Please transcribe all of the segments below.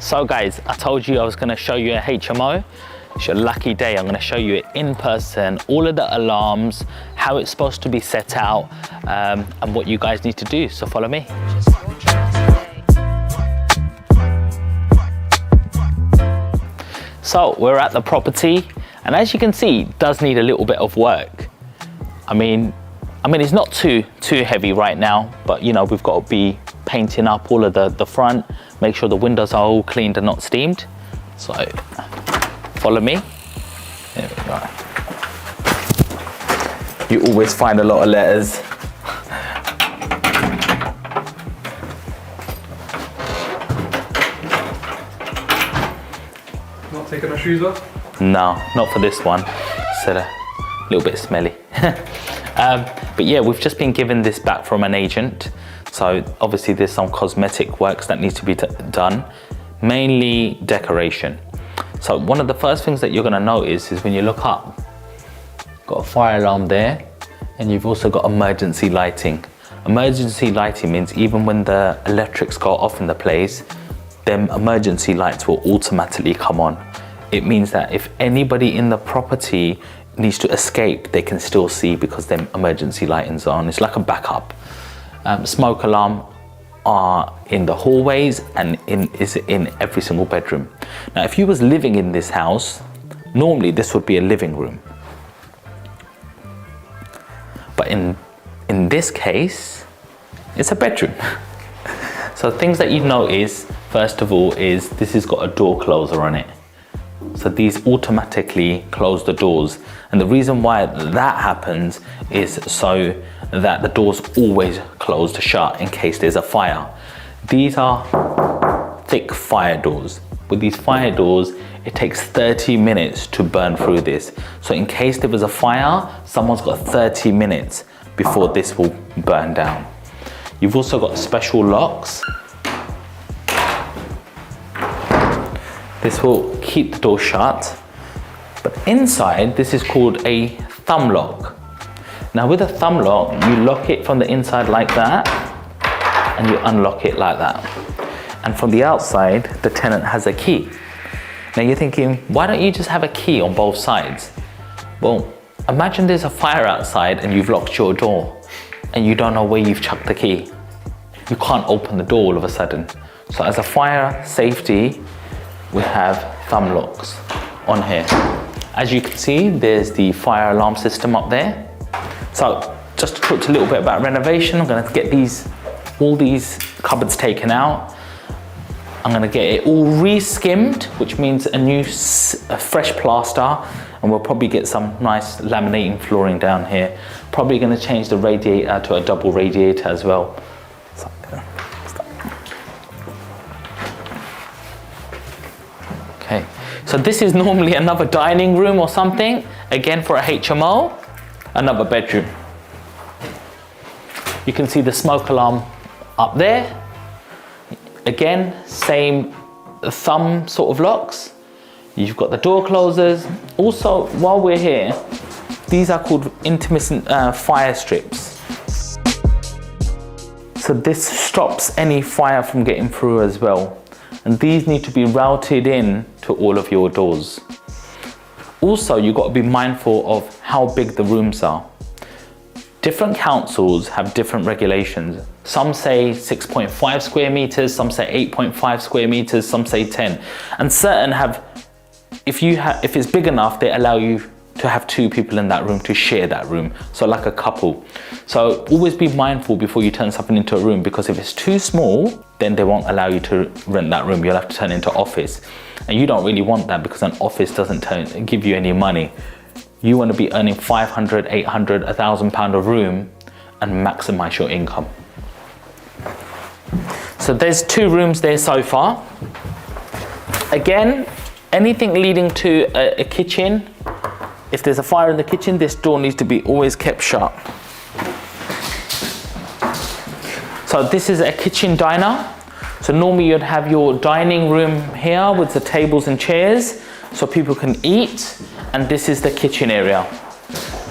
So guys, I told you I was gonna show you a HMO. It's your lucky day. I'm gonna show you it in person, all of the alarms, how it's supposed to be set out, and what you guys need to do, so follow me. So we're at the property, and as you can see, it does need a little bit of work. I mean, it's not too heavy right now, but you know, we've got to be painting up all of the front, make sure the windows are all cleaned and not steamed. So follow me. There we go. You always find a lot of letters. Not taking our shoes off? No, not for this one. It's a little bit smelly. But yeah, we've just been given this back from an agent. So obviously there's some cosmetic works that needs to be done, mainly decoration. So one of the first things that you're gonna notice is when you look up, got a fire alarm there, and you've also got emergency lighting. Emergency lighting means even when the electrics go off in the place, them emergency lights will automatically come on. It means that if anybody in the property needs to escape, they can still see because them emergency lighting's on. It's like a backup. Smoke alarm are in the hallways and is in every single bedroom. Now, if you was living in this house, normally this would be a living room. But in this case, it's a bedroom. So things that you notice, first of all, is this has got a door closer on it. So these automatically close the doors. And the reason why that happens is so that the door's always closed shut in case there's a fire. These are thick fire doors. With these fire doors, it takes 30 minutes to burn through this. So in case there was a fire, someone's got 30 minutes before this will burn down. You've also got special locks. This will keep the door shut. But inside, this is called a thumb lock. Now with a thumb lock, you lock it from the inside like that, and you unlock it like that. And from the outside, the tenant has a key. Now you're thinking, why don't you just have a key on both sides? Well, imagine there's a fire outside and you've locked your door and you don't know where you've chucked the key. You can't open the door all of a sudden. So as a fire safety, we have thumb locks on here. As you can see, there's the fire alarm system up there. So just to talk a little bit about renovation, I'm gonna get all these cupboards taken out. I'm gonna get it all re-skimmed, which means a fresh plaster, and we'll probably get some nice laminating flooring down here. Probably gonna change the radiator to a double radiator as well. Okay, so this is normally another dining room or something. Again, for a HMO, another bedroom. You can see the smoke alarm up there. Again, same thumb sort of locks. You've got the door closers. Also, while we're here, these are called intermittent fire strips. So this stops any fire from getting through as well. And these need to be routed in to all of your doors. Also, you've got to be mindful of how big the rooms are. Different councils have different regulations. Some say 6.5 square meters, some say 8.5 square meters, some say 10. And certain have, if it's big enough, they allow you to have 2 people in that room to share that room. So like a couple. So always be mindful before you turn something into a room, because if it's too small, then they won't allow you to rent that room. You'll have to turn it into office. And you don't really want that, because an office doesn't give you any money. You want to be earning 500, 800, £1,000 a room and maximize your income. So there's 2 rooms there so far. Again, anything leading to a kitchen, if there's a fire in the kitchen, this door needs to be always kept shut. So this is a kitchen diner. So normally you'd have your dining room here with the tables and chairs so people can eat, and this is the kitchen area.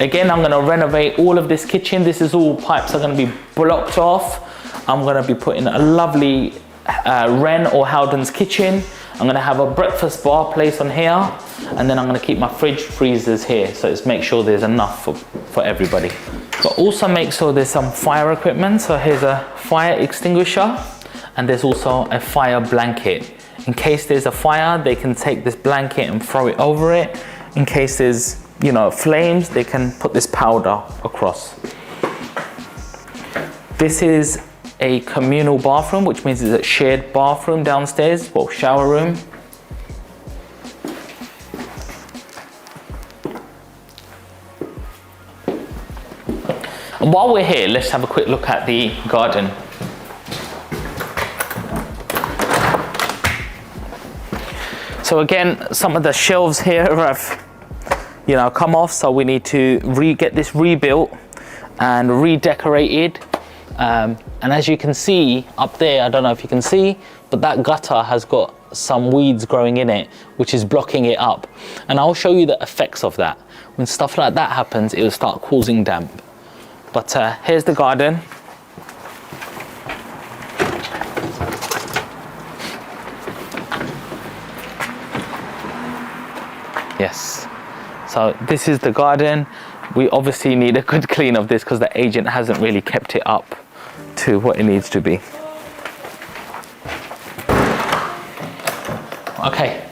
Again, I'm gonna renovate all of this kitchen. This is all pipes are gonna be blocked off. I'm gonna be putting a lovely Wren or Howden's kitchen. I'm gonna have a breakfast bar place on here, and then I'm gonna keep my fridge, freezers here, so it's make sure there's enough for everybody. But also make sure there's some fire equipment. So here's a fire extinguisher, and there's also a fire blanket. In case there's a fire, they can take this blanket and throw it over it. In case there's, you know, flames, they can put this powder across. This is a communal bathroom, which means it's a shared bathroom downstairs, well, shower room. And while we're here, let's have a quick look at the garden. So again, some of the shelves here have, you know, come off, so we need to get this rebuilt and redecorated. And as you can see up there, I don't know if you can see, but that gutter has got some weeds growing in it, which is blocking it up. And I'll show you the effects of that. When stuff like that happens, it will start causing damp. But here's the garden. Yes, so this is the garden. We obviously need a good clean of this because the agent hasn't really kept it up to what it needs to be. Okay,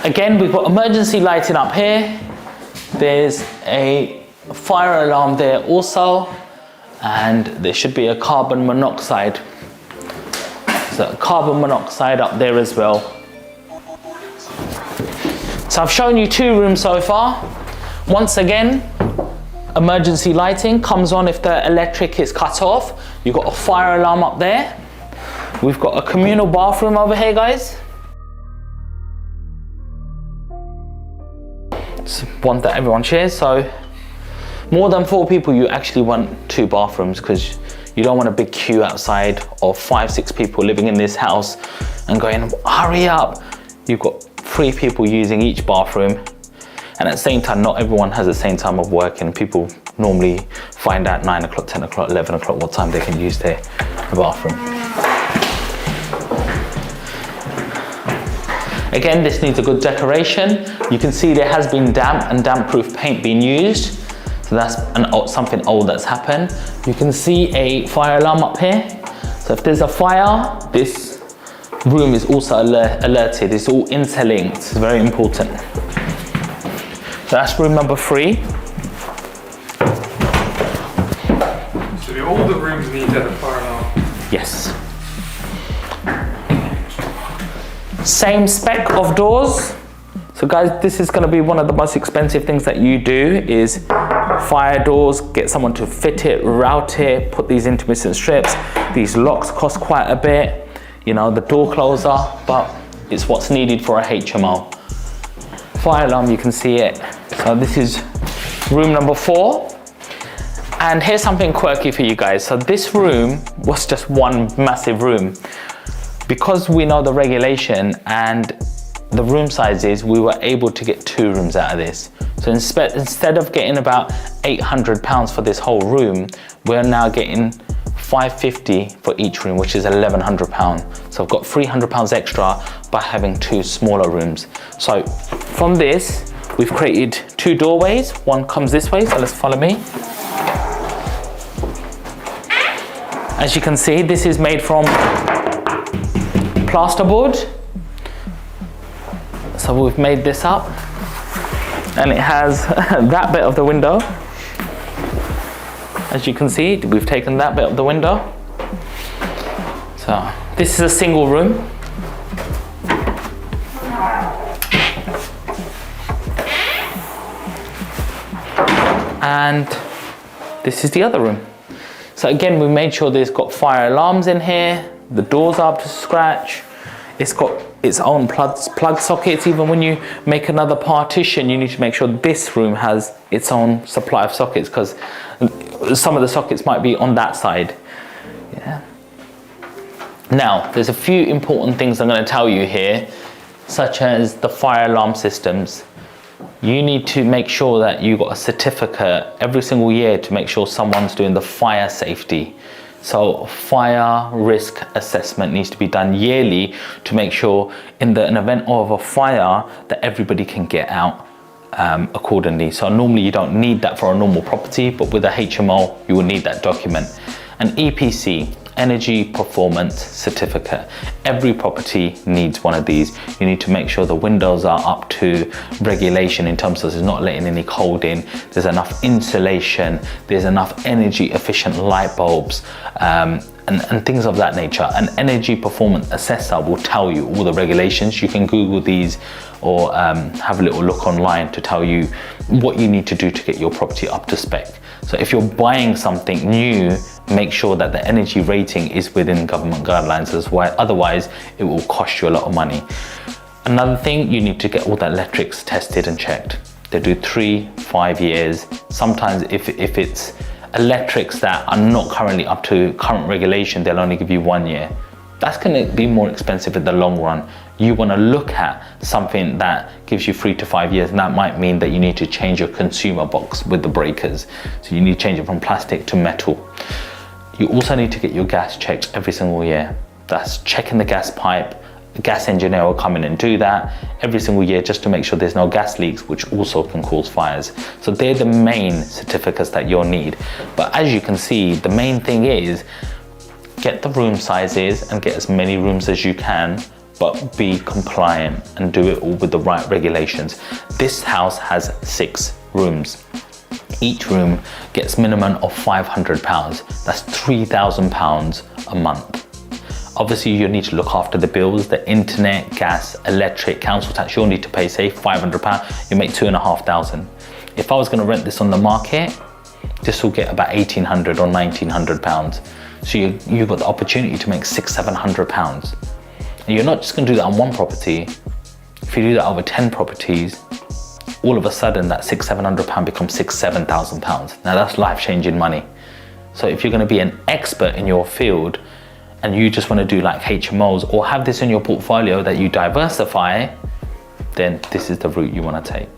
again, we've got emergency lighting up here. There's a fire alarm there also, and there should be a carbon monoxide. So carbon monoxide up there as well. So I've shown you 2 rooms so far. Once again, emergency lighting comes on if the electric is cut off. You've got a fire alarm up there. We've got a communal bathroom over here, guys. It's one that everyone shares. So more than 4 people, you actually want 2 bathrooms because you don't want a big queue outside of 5-6 people living in this house and going, hurry up. You've got 3 people using each bathroom, and at the same time, not everyone has the same time of working. People normally find out 9 o'clock, 10 o'clock, 11 o'clock what time they can use their bathroom. Again, this needs a good decoration. You can see there has been damp and damp-proof paint being used. So that's something old that's happened. You can see a fire alarm up here. So if there's a fire, this room is also alerted. It's all interlinked. It's very important. So that's room number 3. So all the rooms need to have a fire alarm? Yes. Same spec of doors. So guys, this is going to be one of the most expensive things that you do is fire doors, get someone to fit it, route it, put these intermittent strips. These locks cost quite a bit, you know, the door closer, but it's what's needed for a HMO. Fire alarm, you can see it. So this is room number 4. And here's something quirky for you guys. So this room was just one massive room. Because we know the regulation and the room sizes, we were able to get 2 rooms out of this. So instead of getting about £800 for this whole room, we're now getting £550 for each room, which is £1,100. So I've got £300 extra by having 2 smaller rooms. So from this, we've created 2 doorways. One comes this way, so let's follow me. As you can see, this is made from plasterboard. So we've made this up, and it has that bit of the window. As you can see, we've taken that bit of the window. So this is a single room. And this is the other room. So again, we made sure there's got fire alarms in here. The doors are up to scratch. It's got its own plug sockets. Even when you make another partition, you need to make sure this room has its own supply of sockets, because some of the sockets might be on that side. Yeah. Now, there's a few important things I'm going to tell you here, such as the fire alarm systems. You need to make sure that you got a certificate every single year to make sure someone's doing the fire safety. So fire risk assessment needs to be done yearly to make sure in an event of a fire that everybody can get out accordingly. So normally you don't need that for a normal property, but with a HMO, you will need that document. An EPC, Energy Performance Certificate. Every property needs one of these. You need to make sure the windows are up to regulation in terms of it's not letting any cold in, there's enough insulation, there's enough energy efficient light bulbs, and things of that nature. An energy performance assessor will tell you all the regulations. You can Google these or have a little look online to tell you what you need to do to get your property up to spec. So if you're buying something new, make sure that the energy rating is within government guidelines as well. Otherwise, it will cost you a lot of money. Another thing, you need to get all the electrics tested and checked. They do 3-5 years. Sometimes if it's electrics that are not currently up to current regulation, they'll only give you 1 year. That's going to be more expensive in the long run. You want to look at something that gives you 3 to 5 years, and that might mean that you need to change your consumer box with the breakers. So you need to change it from plastic to metal. You also need to get your gas checked every single year. That's checking the gas pipe. The gas engineer will come in and do that every single year just to make sure there's no gas leaks, which also can cause fires. So they're the main certificates that you'll need. But as you can see, the main thing is get the room sizes and get as many rooms as you can, but be compliant and do it all with the right regulations. This house has 6 rooms. Each room gets minimum of £500. That's £3,000 a month. Obviously, you need to look after the bills, the internet, gas, electric, council tax. You'll need to pay, say, £500. You make £2,500. If I was going to rent this on the market, this will get about £1,800 or £1,900. So you've got the opportunity to make £600-700. And you're not just going to do that on one property. If you do that over 10 properties, all of a sudden that £600-700 becomes £7,000. Now that's life-changing money. So if you're going to be an expert in your field and you just want to do like HMOs or have this in your portfolio that you diversify, then this is the route you want to take.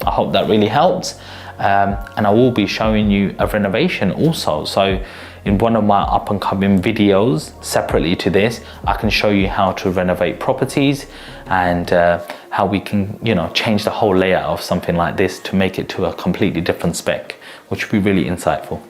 I hope that really helps. And I will be showing you a renovation also. So in one of my up and coming videos separately to this, I can show you how to renovate properties and how we can, change the whole layout of something like this to make it to a completely different spec, which would be really insightful.